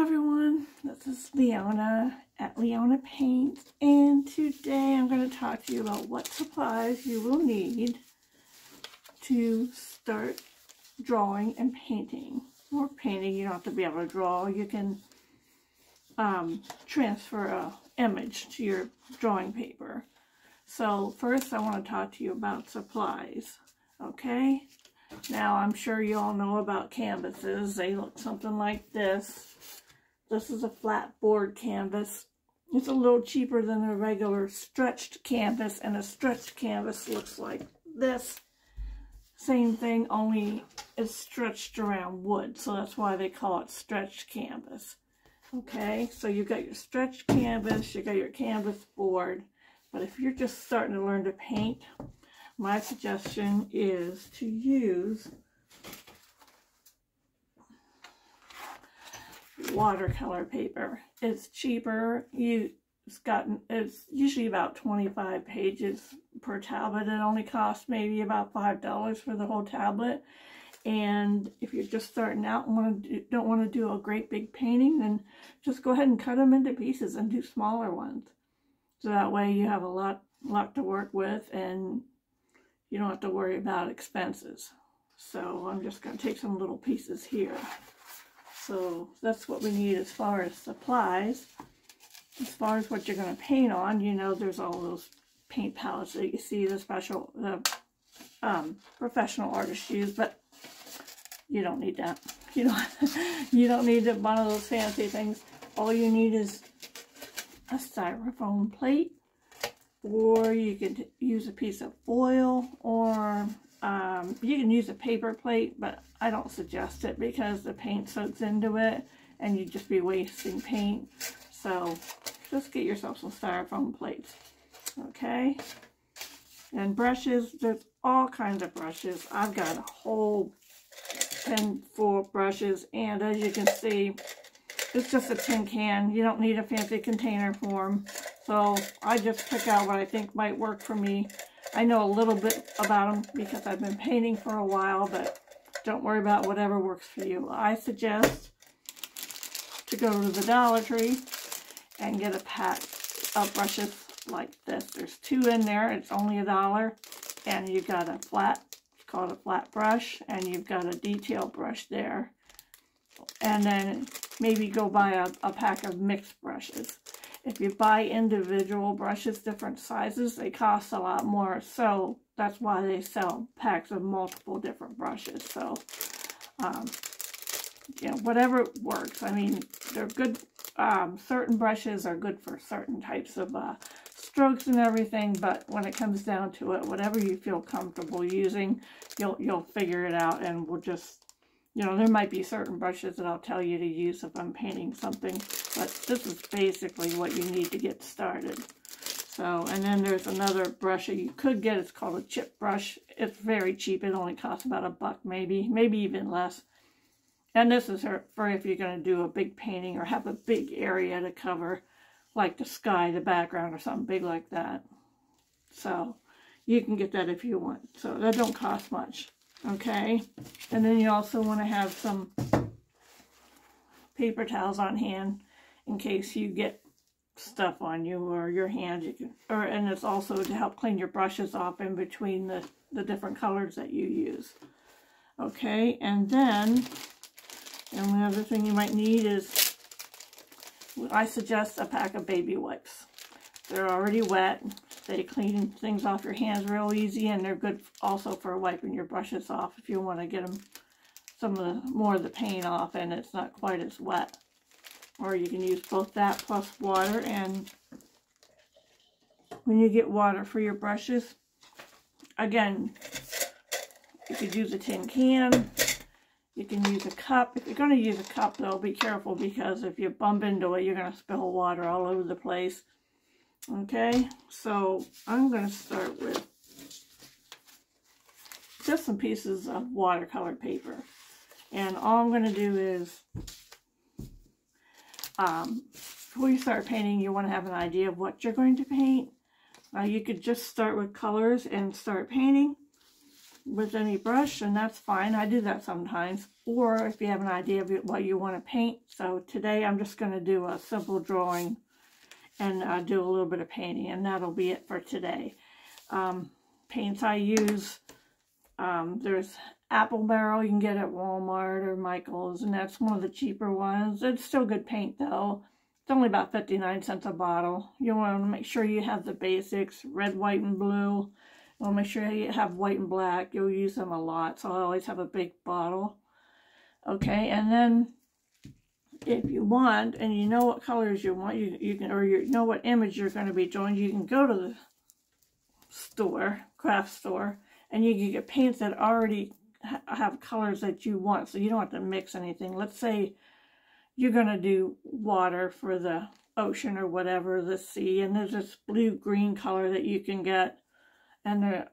everyone, this is Leona at Leona Paints, and today I'm going to talk to you about what supplies you will need to start drawing and painting. Or painting, you don't have to be able to draw. You can transfer an image to your drawing paper. So first I want to talk to you about supplies, okay? Now, I'm sure you all know about canvases. They look something like this. This is a flat board canvas. It's a little cheaper than a regular stretched canvas, and a stretched canvas looks like this. Same thing, only it's stretched around wood, so that's why they call it stretched canvas. Okay, so you got your stretched canvas, you got your canvas board, but if you're just starting to learn to paint, my suggestion is to use watercolor paper. It's cheaper. It's usually about 25 pages per tablet. It only costs maybe about $5 for the whole tablet. And if you're just starting out and don't want to do a great big painting, then just go ahead and cut them into pieces and do smaller ones. So that way you have a lot to work with, and you don't have to worry about expenses. So I'm just going to take some little pieces here. So that's what we need as far as supplies. As far as what you're going to paint on, you know, there's all those paint palettes that you see the professional artists use, but you don't need that. You don't need one of those fancy things. All you need is a styrofoam plate, or you could use a piece of foil, or you can use a paper plate, but I don't suggest it because the paint soaks into it and you'd just be wasting paint. So just get yourself some styrofoam plates, okay? And brushes, there's all kinds of brushes. I've got a whole bin full of brushes, and as you can see, it's just a tin can. You don't need a fancy container for them. So I just pick out what I think might work for me. I know a little bit about them because I've been painting for a while, but don't worry about whatever works for you. I suggest to go to the Dollar Tree and get a pack of brushes like this. There's 2 in there. It's only $1, and you've got a flat, it's called a flat brush, and you've got a detail brush there. And then maybe go buy a pack of mixed brushes. If you buy individual brushes, different sizes, they cost a lot more. So that's why they sell packs of multiple different brushes. So, you know, whatever works. I mean, they're good. Certain brushes are good for certain types of strokes and everything. But when it comes down to it, whatever you feel comfortable using, you'll figure it out, and we'll just, you know, there might be certain brushes that I'll tell you to use if I'm painting something, but this is basically what you need to get started. So, and then there's another brush that you could get. It's called a chip brush. It's very cheap. It only costs about $1 maybe even less. And this is for if you're going to do a big painting or have a big area to cover, like the sky, the background, or something big like that. So, you can get that if you want. So, that don't cost much. Okay, and then you also want to have some paper towels on hand in case you get stuff on you or your hand. You can, and it's also to help clean your brushes off in between the different colors that you use. Okay, and then another thing you might need is, I suggest a pack of baby wipes. They're already wet. They clean things off your hands real easy, and they're good also for wiping your brushes off if you want to get them more of the paint off and it's not quite as wet. Or you can use both that plus water, and when you get water for your brushes, again, you could use a tin can. You can use a cup. If you're going to use a cup, though, be careful, because if you bump into it, you're going to spill water all over the place. Okay, so I'm going to start with just some pieces of watercolor paper. And all I'm going to do is, before you start painting, you want to have an idea of what you're going to paint. You could just start with colors and start painting. with any brush, and that's fine. I do that sometimes. Or if you have an idea of what you want to paint. So today I'm just going to do a simple drawing and do a little bit of painting, and that'll be it for today. Paints I use, there's Apple Barrel you can get at Walmart or Michael's, and that's one of the cheaper ones. It's still good paint though. It's only about 59 cents a bottle. You want to make sure you have the basics, red, white, and blue. You want to make sure you have white and black. You'll use them a lot, so I always have a big bottle. Okay, and then if you want, and you know what colors you want, you can, or you know what image you're going to be drawing, you can go to the store, craft store, and you can get paints that already have colors that you want, so you don't have to mix anything. Let's say you're going to do water for the ocean or whatever, the sea, and there's this blue-green color that you can get, and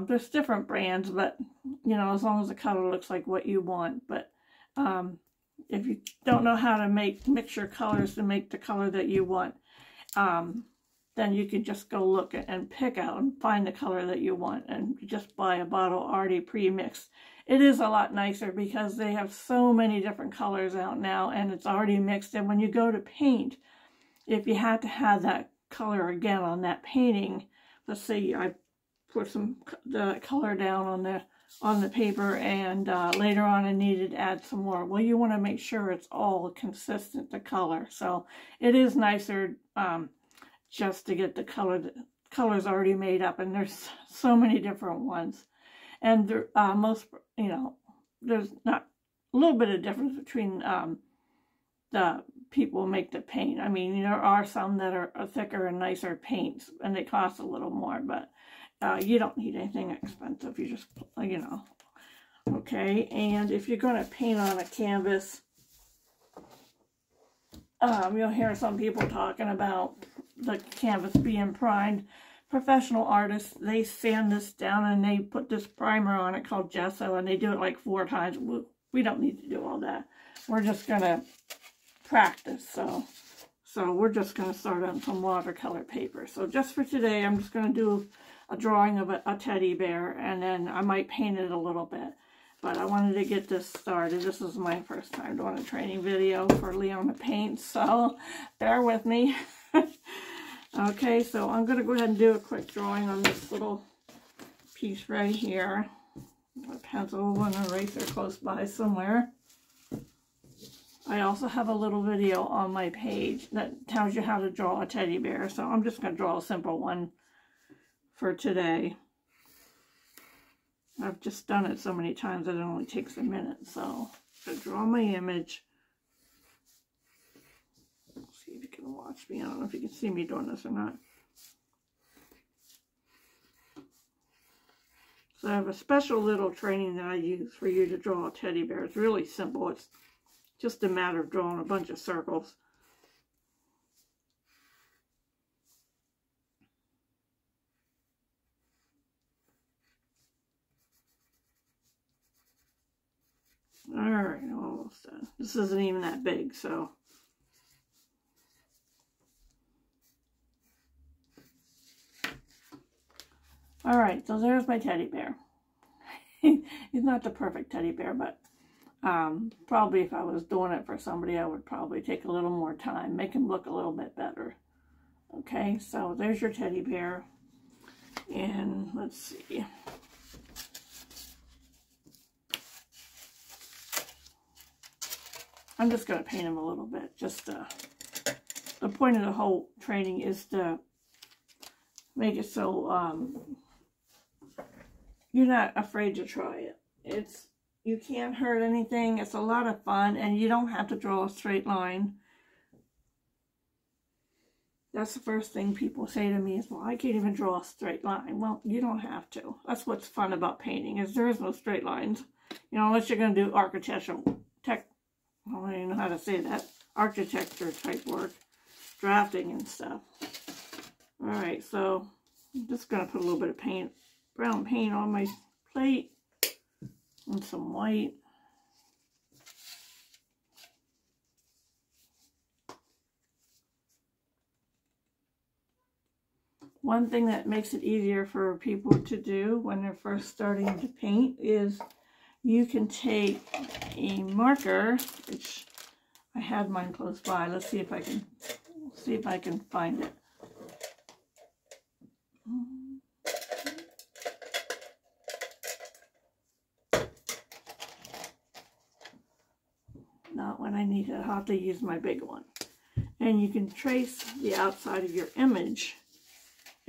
there's different brands, but, you know, as long as the color looks like what you want. But if you don't know how to mix your colors to make the color that you want, then you can just go look and pick out and find the color that you want, and just buy a bottle already pre-mixed. It is a lot nicer because they have so many different colors out now, and it's already mixed. And when you go to paint, if you had to have that color again on that painting, let's say I put the color down on the paper, and later on I needed to add some more. Well, you want to make sure it's all consistent, the color. So it is nicer just to get the colors already made up, and there's so many different ones. And most, you know, there's not a little bit of difference between the people who make the paint. I mean, there are some that are thicker and nicer paints, and they cost a little more, but you don't need anything expensive. You just, you know, okay. And if you're going to paint on a canvas, you'll hear some people talking about the canvas being primed. Professional artists, they sand this down and they put this primer on it called gesso, and they do it like 4 times. We don't need to do all that. We're just going to practice. So we're just going to start on some watercolor paper. So just for today, I'm just going to do a drawing of a teddy bear, and then I might paint it a little bit. But I wanted to get this started. This is my first time doing a training video for Leona Paints, so bear with me. Okay, so I'm going to go ahead and do a quick drawing on this little piece right here. A pencil and an eraser close by somewhere. I also have a little video on my page that tells you how to draw a teddy bear, so I'm just going to draw a simple one for today. I've just done it so many times that it only takes a minute, so I draw my image. Let's see if you can watch me. I don't know if you can see me doing this or not. So I have a special little training that I use for you to draw a teddy bear. It's really simple. It's just a matter of drawing a bunch of circles. Alright, almost done. This isn't even that big, so. Alright, so there's my teddy bear. He's not the perfect teddy bear, but probably if I was doing it for somebody, I would probably take a little more time, make him look a little bit better. Okay, so there's your teddy bear. And let's see. I'm just going to paint him a little bit. Just the point of the whole training is to make it so you're not afraid to try it. You can't hurt anything. It's a lot of fun, and you don't have to draw a straight line. That's the first thing people say to me is, well, I can't even draw a straight line. Well, you don't have to. That's what's fun about painting, is there is no straight lines. You know, unless you're going to do architectural I don't even know how to say that. Architecture type work. Drafting and stuff. Alright, so I'm just going to put a little bit of paint, brown paint on my plate. And some white. one thing that makes it easier for people to do when they're first starting to paint is you can take a marker, which I had mine close by. Let's see if I can find it. Not when I need it. I'll have to use my big one. And you can trace the outside of your image,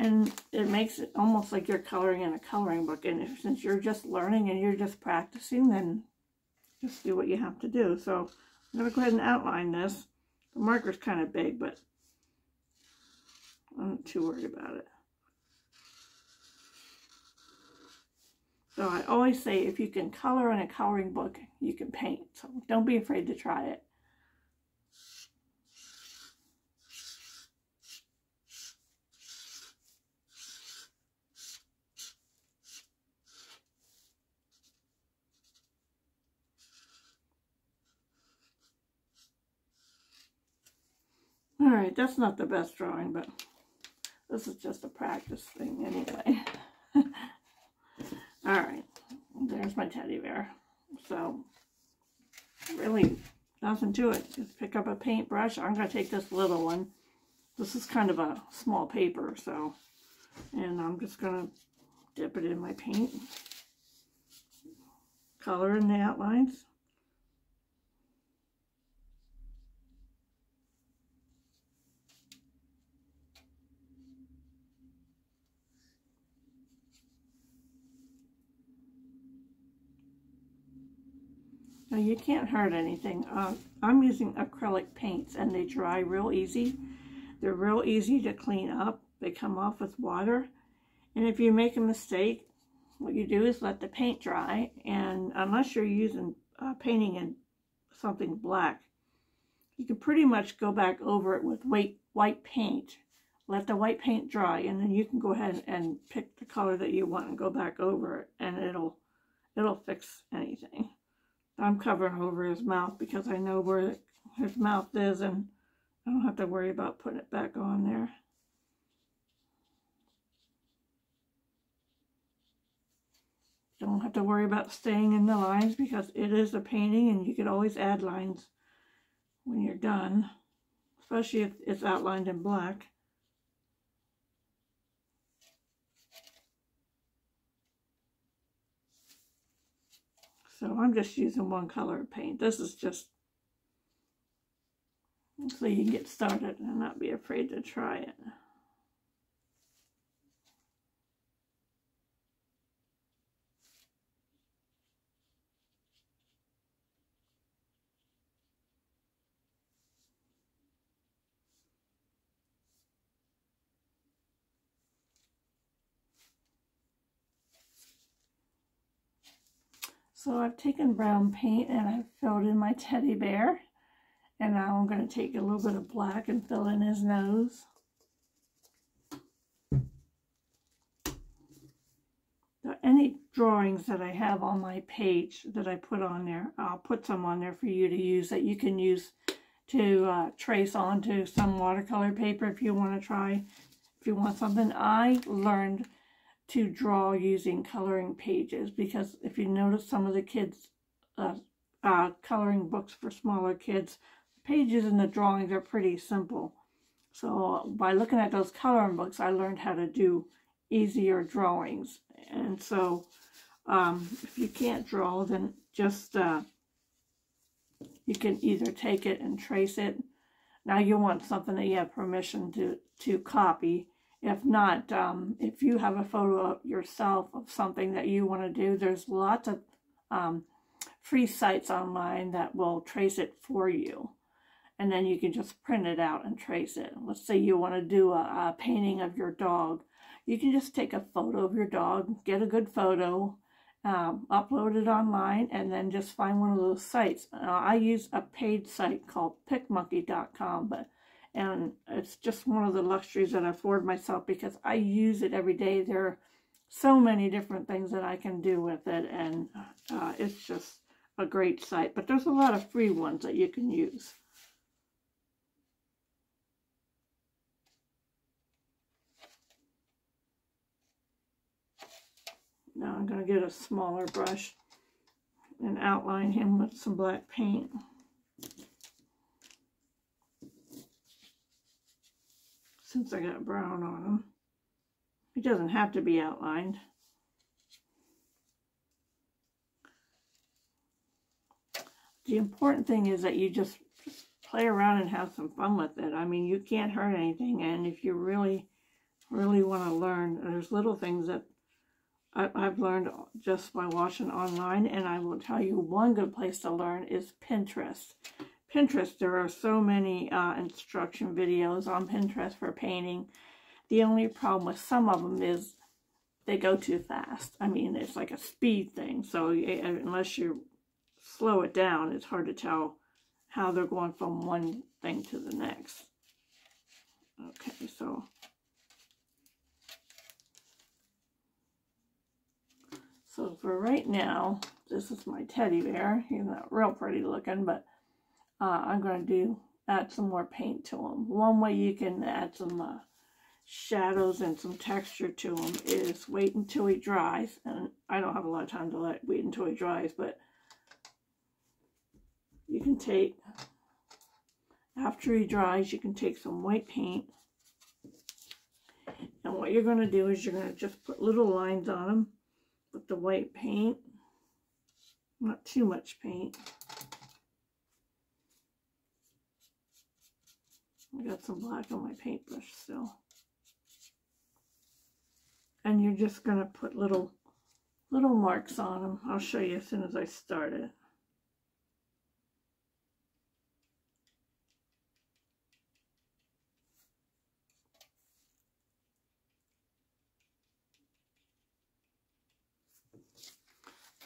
and it makes it almost like you're coloring in a coloring book. And since you're just learning and you're just practicing, then just do what you have to do. So I'm going to go ahead and outline this. The marker's kind of big, but I'm not too worried about it. So I always say if you can color in a coloring book, you can paint. So don't be afraid to try it. Alright, that's not the best drawing, but this is just a practice thing anyway. Alright, there's my teddy bear. So, really nothing to it. Just pick up a paintbrush. I'm going to take this little one. This is kind of a small paper, so, and I'm just going to dip it in my paint. Color in the outlines. Now you can't hurt anything. I'm using acrylic paints and they dry real easy. They're real easy to clean up. They come off with water. And if you make a mistake, what you do is let the paint dry. And unless you're using painting in something black, you can pretty much go back over it with white paint. Let the white paint dry, and then you can go ahead and pick the color that you want and go back over it, and it'll fix anything. I'm covering over his mouth because I know where his mouth is, and I don't have to worry about putting it back on there. Don't have to worry about staying in the lines because it is a painting and you can always add lines when you're done, especially if it's outlined in black. So I'm just using one color of paint. This is just so you can get started and not be afraid to try it. So I've taken brown paint and I've filled in my teddy bear. And now I'm going to take a little bit of black and fill in his nose. Any drawings that I have on my page that I put on there, I'll put some on there for you to use that you can use to trace onto some watercolor paper if you want to try. If you want something, I learned to draw using coloring pages because if you notice some of the kids' coloring books for smaller kids, the pages and the drawings are pretty simple. So by looking at those coloring books, I learned how to do easier drawings. And so if you can't draw, then just you can either take it and trace it. Now you want something that you have permission to copy. If not, if you have a photo of yourself of something that you want to do, there's lots of free sites online that will trace it for you. And then you can just print it out and trace it. Let's say you want to do a painting of your dog. You can just take a photo of your dog, get a good photo, upload it online, and then just find one of those sites. I use a paid site called PicMonkey.com, and it's just one of the luxuries that I afford myself because I use it every day. There are so many different things that I can do with it, and it's just a great site. But there's a lot of free ones that you can use. Now I'm going to get a smaller brush and outline him with some black paint. Since I got brown on him. He doesn't have to be outlined. The important thing is that you just play around and have some fun with it. I mean, you can't hurt anything, and if you really want to learn, there's little things that I've learned just by watching online, and I will tell you one good place to learn is Pinterest. Pinterest, there are so many instruction videos on Pinterest for painting. The only problem with some of them is they go too fast. I mean, it's like a speed thing, so unless you slow it down, it's hard to tell how they're going from one thing to the next. Okay, so for right now, this is my teddy bear. He's not real pretty looking, but I'm going to add some more paint to him. One way you can add some shadows and some texture to him is wait until he dries. And I don't have a lot of time to wait until he dries, but you can take, after he dries, you can take some white paint. And what you're going to do is you're going to just put little lines on him with the white paint. Not too much paint. I got some black on my paintbrush still. And you're just going to put little marks on them. I'll show you as soon as I start it.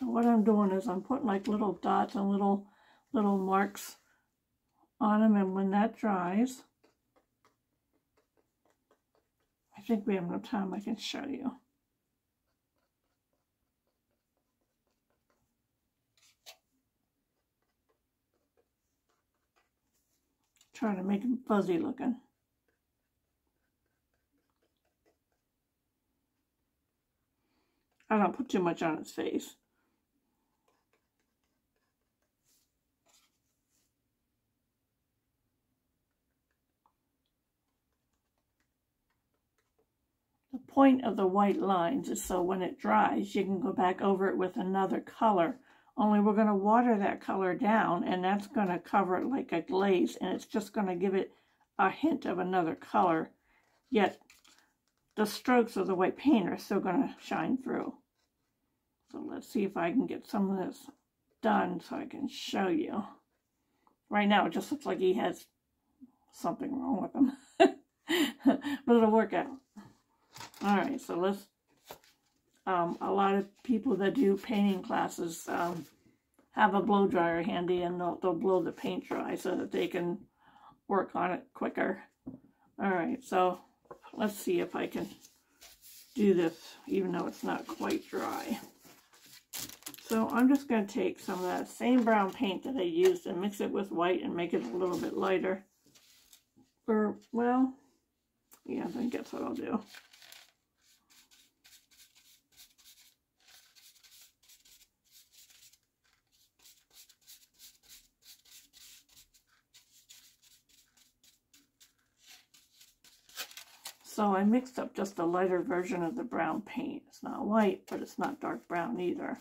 So what I'm doing is I'm putting like little dots and little marks on them, and when that dries, I think we have enough time I can show you. Trying to make them fuzzy looking. I don't put too much on his face. The point of the white lines is so when it dries, you can go back over it with another color. Only we're going to water that color down, and that's going to cover it like a glaze, and it's just going to give it a hint of another color. Yet, the strokes of the white paint are still going to shine through. So let's see if I can get some of this done so I can show you. Right now, it just looks like he has something wrong with him. But it'll work out. Alright, so let's, a lot of people that do painting classes have a blow dryer handy, and they'll blow the paint dry so that they can work on it quicker. Alright, so let's see if I can do this even though it's not quite dry. So I'm just going to take some of that same brown paint that I used and mix it with white and make it a little bit lighter. Or, well, yeah, I think that's what I'll do. So I mixed up just a lighter version of the brown paint. It's not white, but it's not dark brown either.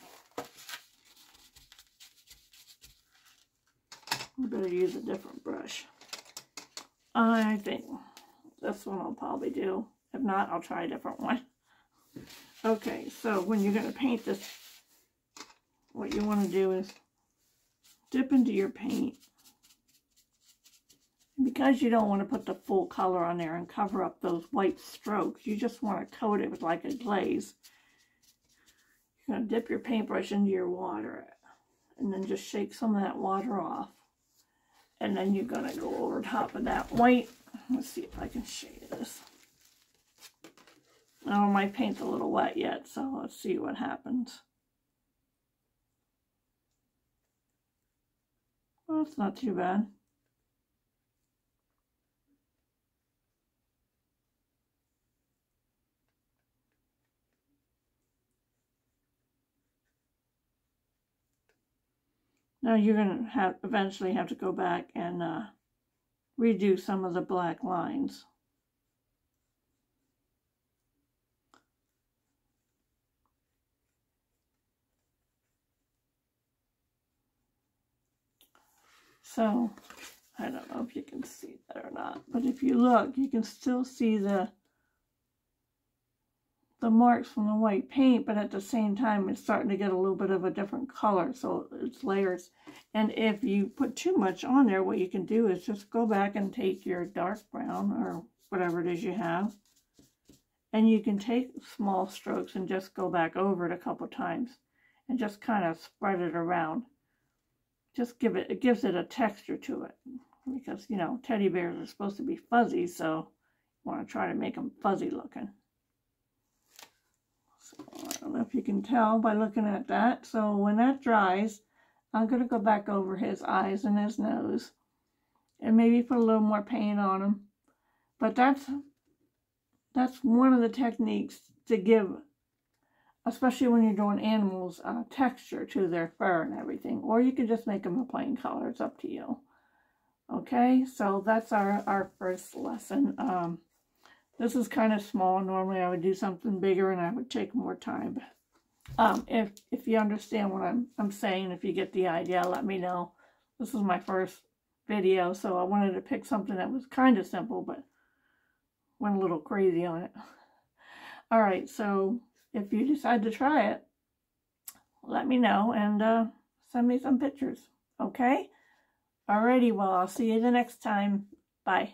I better use a different brush. I think this one I'll probably do. If not, I'll try a different one. Okay, so when you're going to paint this, what you want to do is dip into your paint. Because you don't want to put the full color on there and cover up those white strokes, you just want to coat it with like a glaze. You're going to dip your paintbrush into your water and then just shake some of that water off. And then you're going to go over top of that white. Let's see if I can show you this. Oh, my paint's a little wet yet, so let's see what happens. Well, it's not too bad. Now you're going to eventually have to go back and redo some of the black lines. So, I don't know if you can see that or not, but if you look, you can still see the marks from the white paint, but at the same time, it's starting to get a little bit of a different color, so it's layers. And if you put too much on there, what you can do is just go back and take your dark brown, or whatever it is you have, and you can take small strokes and just go back over it a couple times, and just kind of spread it around. Just it gives it a texture to it, because, you know, teddy bears are supposed to be fuzzy, so you want to try to make them fuzzy looking. So I don't know if you can tell by looking at that. So when that dries, I'm going to go back over his eyes and his nose, and maybe put a little more paint on him. But that's one of the techniques to give, especially when you're doing animals, texture to their fur and everything. Or you can just make them a plain color. It's up to you. Okay, so that's our first lesson. This is kind of small. Normally I would do something bigger and I would take more time. If you understand what I'm saying, if you get the idea, let me know. This is my first video, so I wanted to pick something that was kind of simple, but went a little crazy on it. All right, so if you decide to try it, let me know and send me some pictures, okay? Alrighty, well, I'll see you the next time. Bye.